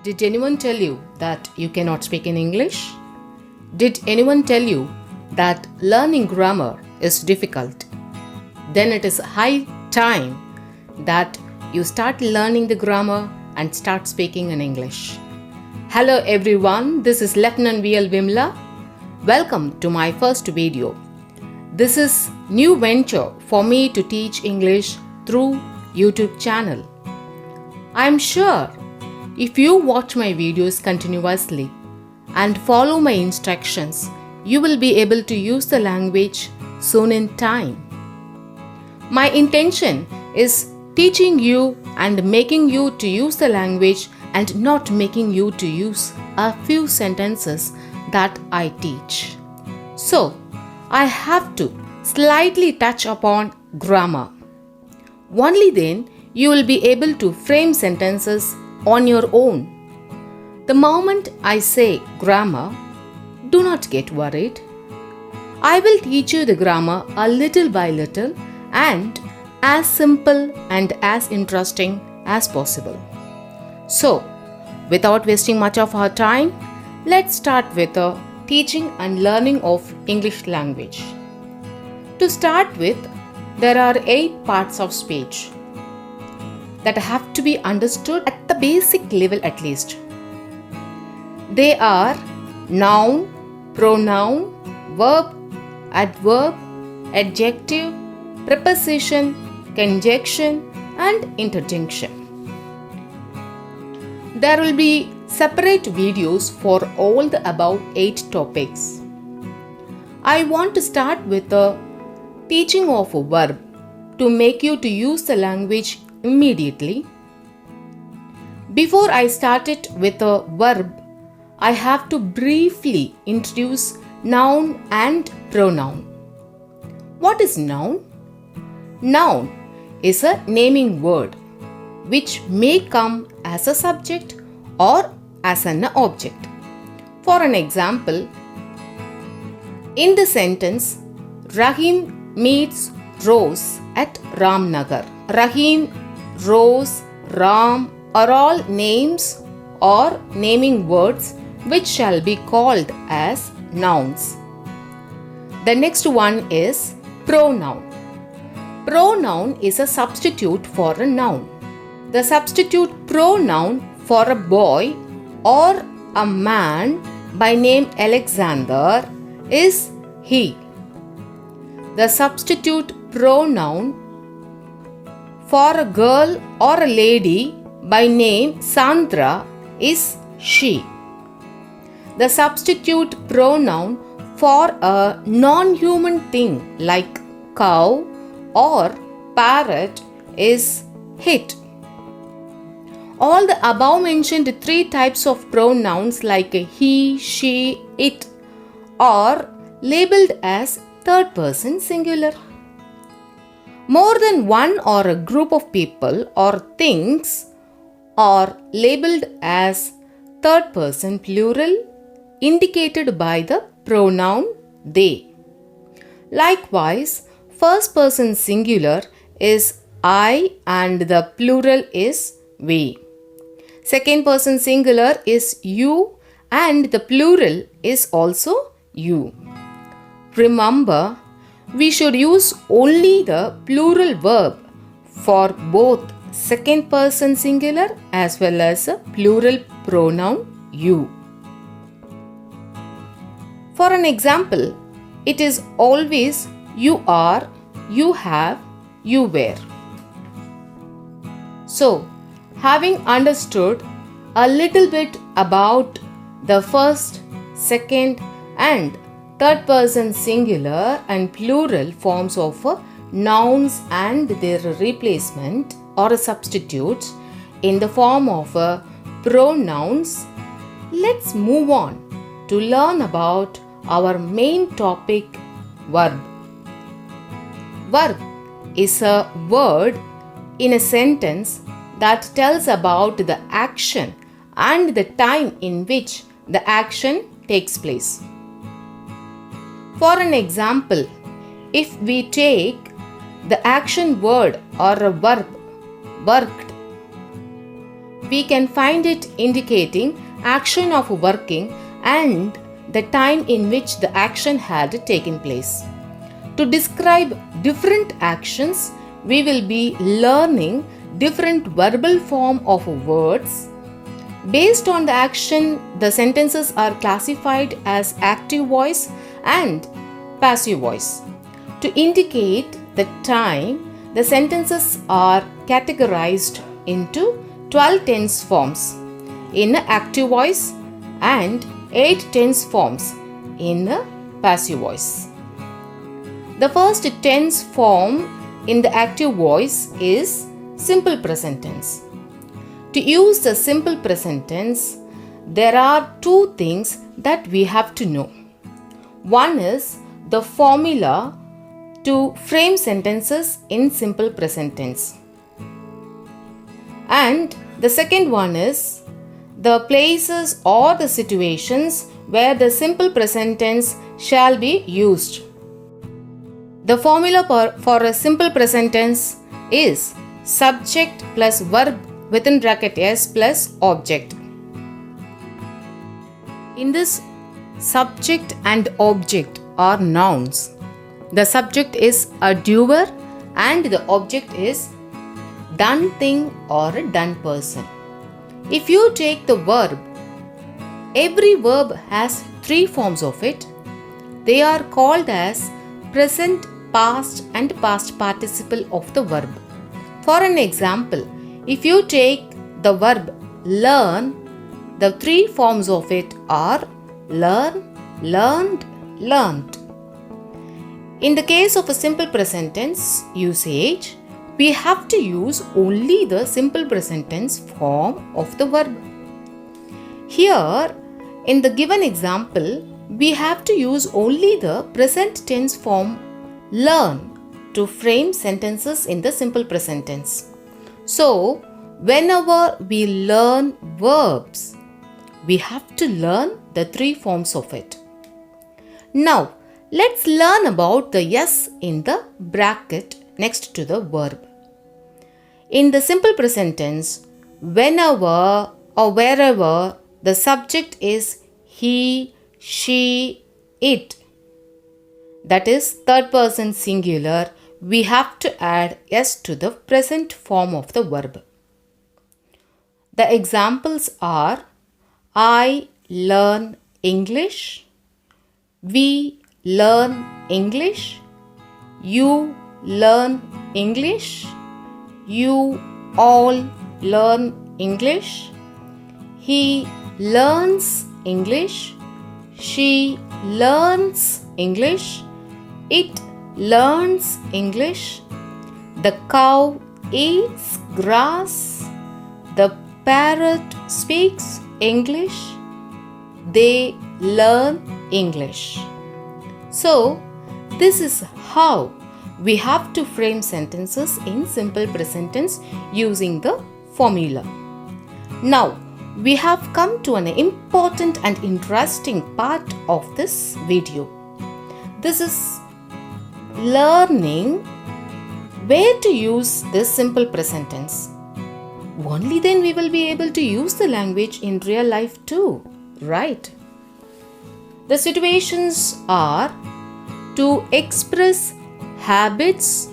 Did anyone tell you that you cannot speak in English? Did anyone tell you that learning grammar is difficult? Then it is high time that you start learning the grammar and start speaking in English. Hello everyone, this is Lieutenant VL Vimla. Welcome to my first video. This is new venture for me to teach English through YouTube channel. I am sure if you watch my videos continuously and follow my instructions, you will be able to use the language soon in time. My intention is teaching you and making you to use the language and not making you to use a few sentences that I teach. So, I have to slightly touch upon grammar. Only then you will be able to frame sentences on your own. The moment I say grammar, do not get worried. I will teach you the grammar a little by little and as simple and as interesting as possible. So, without wasting much of our time, let's start with the teaching and learning of English language. To start with, there are 8 parts of speech that have to be understood at the basic level at least. They are noun, pronoun, verb, adverb, adjective, preposition, conjunction, and interjection. There will be separate videos for all the above 8 topics. I want to start with the teaching of a verb to make you to use the language immediately. Before I start it with a verb, I have to briefly introduce noun and pronoun. What is noun? Noun is a naming word which may come as a subject or as an object. For an example, in the sentence, Rahim meets Rose at Ramnagar. Rahim, Rose, Ram are all names or naming words which shall be called as nouns. The next one is pronoun. Pronoun is a substitute for a noun. The substitute pronoun for a boy or a man by name Alexander is he. The substitute pronoun for a girl or a lady by name Sandra is she. The substitute pronoun for a non-human thing like cow or parrot is it. All the above mentioned 3 types of pronouns like he, she, it are labeled as third person singular. More than one or a group of people or things are labeled as third person plural indicated by the pronoun they. Likewise, first person singular is I and the plural is we. Second person singular is you and the plural is also you. Remember, we should use only the plural verb for both second person singular as well as a plural pronoun you. For an example, it is always you are, you have, you were. So, having understood a little bit about the first, second and third person singular and plural forms of nouns and their replacement or substitutes in the form of pronouns, let's move on to learn about our main topic, verb. Verb is a word in a sentence that tells about the action and the time in which the action takes place. For an example, if we take the action word or a verb worked, we can find it indicating action of working and the time in which the action had taken place. To describe different actions, we will be learning different verbal form of words. Based on the action, the sentences are classified as active voice and passive voice. To indicate the time, the sentences are categorized into 12 tense forms in active voice and 8 tense forms in passive voice. The first tense form in the active voice is simple present tense. To use the simple present tense, there are two things that we have to know. One is the formula to frame sentences in simple present tense. And the second one is the places or the situations where the simple present tense shall be used. The formula for a simple present tense is subject plus verb within bracket S plus object. In this, subject and object are nouns. The subject is a doer and the object is done thing or a done person. If you take the verb, every verb has 3 forms of it. They are called as present, past and past participle of the verb. For an example, if you take the verb learn, the 3 forms of it are learn, learned, learnt. In the case of a simple present tense usage, we have to use only the simple present tense form of the verb. Here, in the given example, we have to use only the present tense form learn to frame sentences in the simple present tense. So, whenever we learn verbs, we have to learn the 3 forms of it. Now, let's learn about the yes in the bracket next to the verb. In the simple present tense, whenever or wherever the subject is he, she, it, that is third person singular, we have to add s to the present form of the verb. The examples are I learn English, we learn English, you learn English, you all learn English, he learns English, she learns English, it learns English, the cow eats grass, the parrot speaks English, they learn English. So, this is how we have to frame sentences in simple present tense using the formula. Now, we have come to an important and interesting part of this video. This is learning where to use this simple present tense. Only then we will be able to use the language in real life too, right? The situations are to express habits,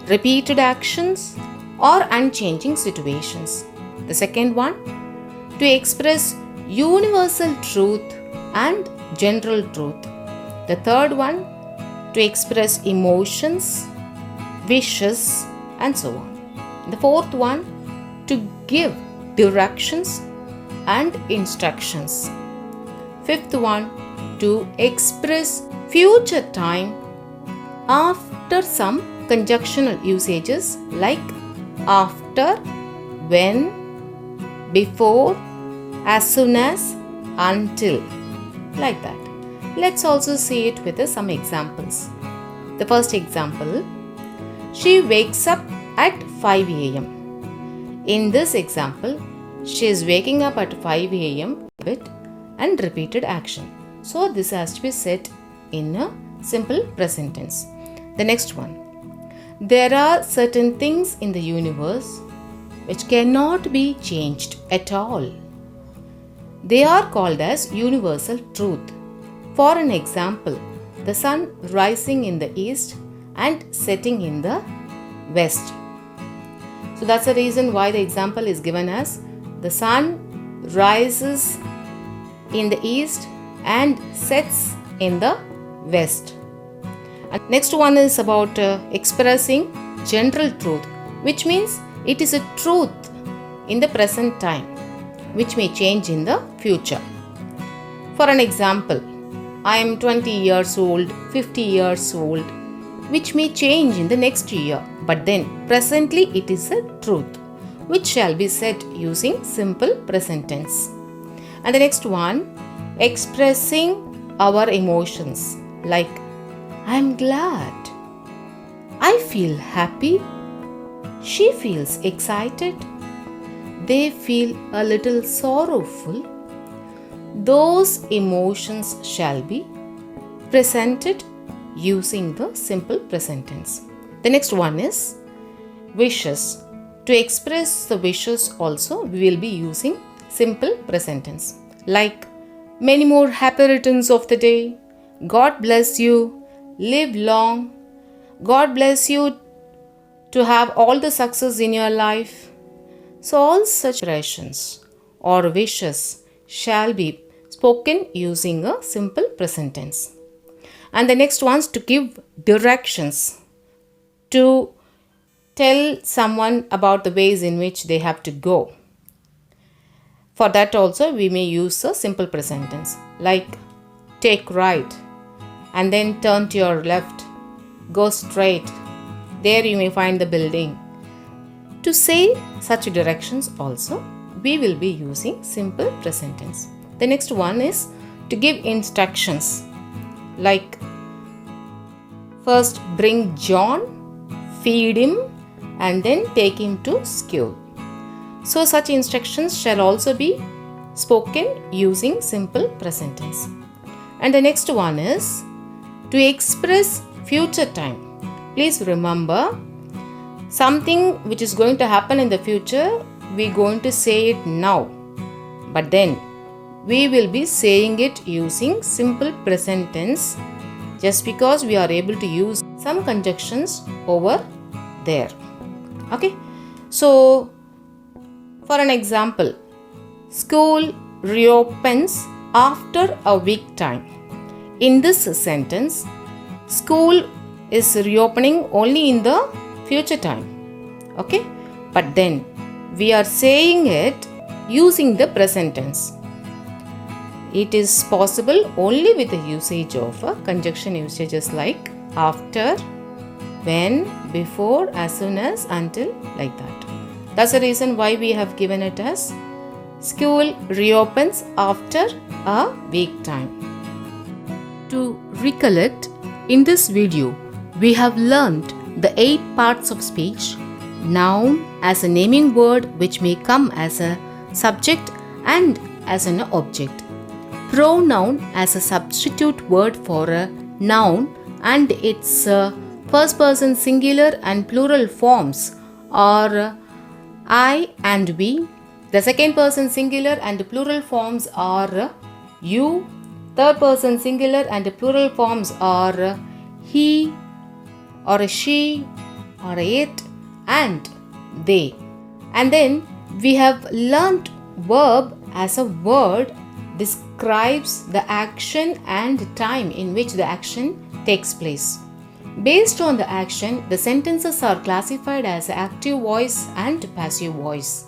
repeated actions, or unchanging situations. The second one, to express universal truth and general truth. The third one, to express emotions, wishes, and so on. The fourth one, to give directions and instructions. Fifth one, to express future time after some conjunctional usages like after, when, before, as soon as, until, like that. Let's also see it with some examples. The first example, she wakes up at 5 a.m. In this example, she is waking up at 5 a.m. and repeated action. So this has to be said in a simple present tense. The next one, there are certain things in the universe which cannot be changed at all. They are called as universal truth. For an example, the sun rising in the east and setting in the west. So that's the reason why the example is given as the sun rises in the east and sets in the west. And next one is about expressing general truth, which means it is a truth in the present time, which may change in the future. For an example, I am 20 years old, 50 years old, which may change in the next year, but then presently it is a truth, which shall be said using simple present tense. And the next one, expressing our emotions, like I am glad, I feel happy, she feels excited, they feel a little sorrowful. Those emotions shall be presented using the simple present tense. The next one is wishes. To express the wishes also, we will be using simple present tense, like many more happy returns of the day, God bless you, live long, God bless you to have all the success in your life. So all such expressions or wishes shall be spoken using a simple present tense. And the next one is to give directions, to tell someone about the ways in which they have to go. For that also we may use a simple present tense, like take right and then turn to your left, go straight, there you may find the building. To say such directions also we will be using simple present tense. The next one is to give instructions, like first bring John, feed him, and then take him to school. So such instructions shall also be spoken using simple present tense. And the next one is to express future time. Please remember, something which is going to happen in the future, we are going to say it now, but then we will be saying it using simple present tense, just because we are able to use some conjunctions over there. Okay, so for an example, school reopens after a week time. In this sentence, school is reopening only in the future time. Okay, but then we are saying it using the present tense. It is possible only with the usage of a conjunction usages like after, when, before, as soon as, until, like that. That's the reason why we have given it as school reopens after a week time. To recollect, in this video, we have learnt the 8 parts of speech: noun as a naming word which may come as a subject and as an object, pronoun as a substitute word for a noun and its first person singular and plural forms are I and we. The second person singular and plural forms are you. Third person singular and plural forms are he or a she or a it and they. And then we have learnt verb as a word describes the action and time in which the action takes place. Based on the action, the sentences are classified as active voice and passive voice.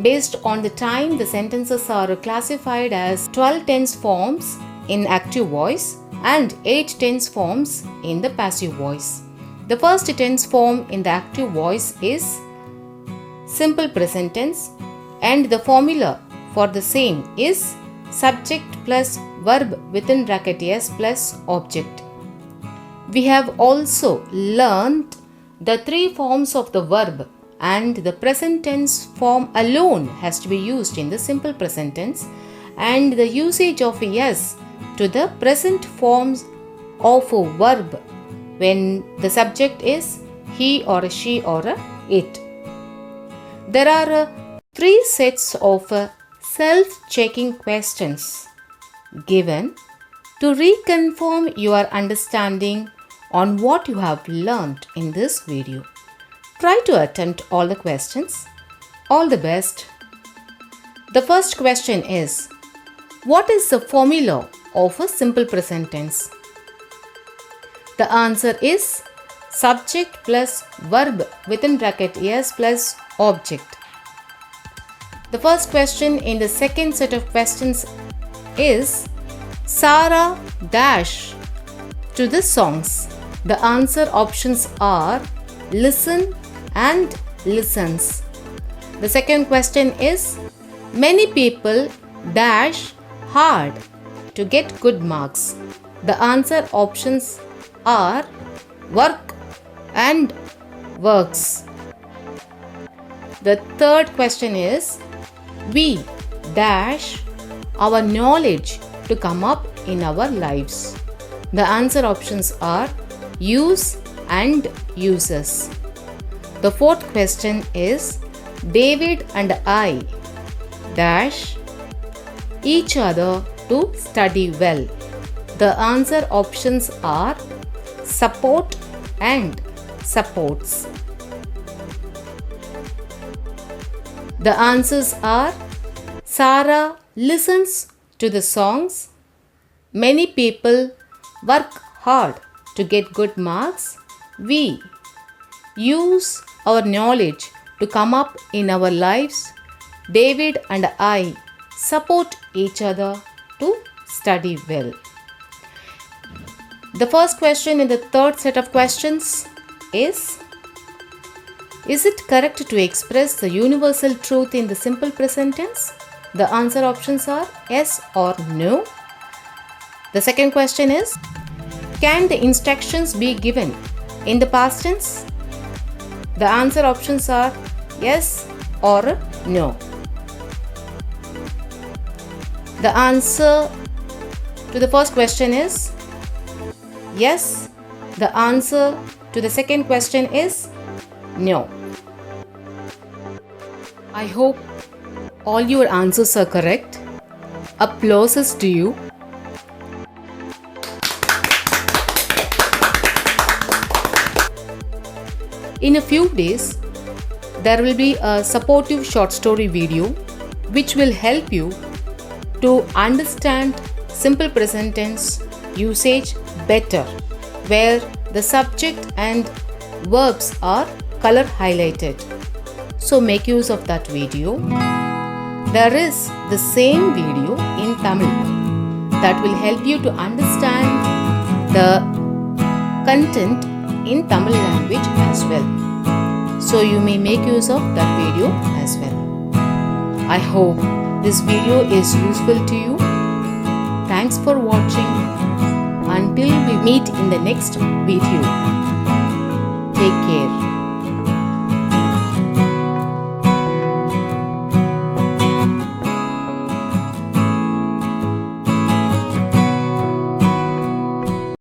Based on the time, the sentences are classified as 12 tense forms in active voice and 8 tense forms in the passive voice. The first tense form in the active voice is simple present tense, and the formula for the same is subject plus verb within bracket s plus object. We have also learnt the 3 forms of the verb, and the present tense form alone has to be used in the simple present tense, and the usage of yes to the present forms of a verb when the subject is he or a she or a it. There are three sets of self-checking questions given to reconfirm your understanding on what you have learned in this video. Try to attempt all the questions. All the best. The first question is, what is the formula of a simple present tense? The answer is subject plus verb within bracket s plus object. The first question in the second set of questions is Sarah dash to the songs. The answer options are listen and listens. The second question is many people dash hard to get good marks. The answer options are work and works. The third question is we dash our knowledge to come up in our lives. The answer options are use and uses. The fourth question is David and I dash each other to study well. The answer options are support and supports. The answers are Sarah listens to the songs. Many people work hard to get good marks. We use our knowledge to come up in our lives. David and I support each other to study well. The first question in the third set of questions is it correct to express the universal truth in the simple present tense? The answer options are yes or no. The second question is, can the instructions be given in the past tense? The answer options are yes or no. The answer to the first question is yes. The answer to the second question is no. I hope all your answers are correct. Applauses to you. In a few days, there will be a supportive short story video which will help you to understand simple present tense usage better, where the subject and verbs are color highlighted. So make use of that video. There is the same video in Tamil that will help you to understand the content in Tamil language as well. So you may make use of that video as well. I hope this video is useful to you. Thanks for watching. Until we meet in the next video, take care.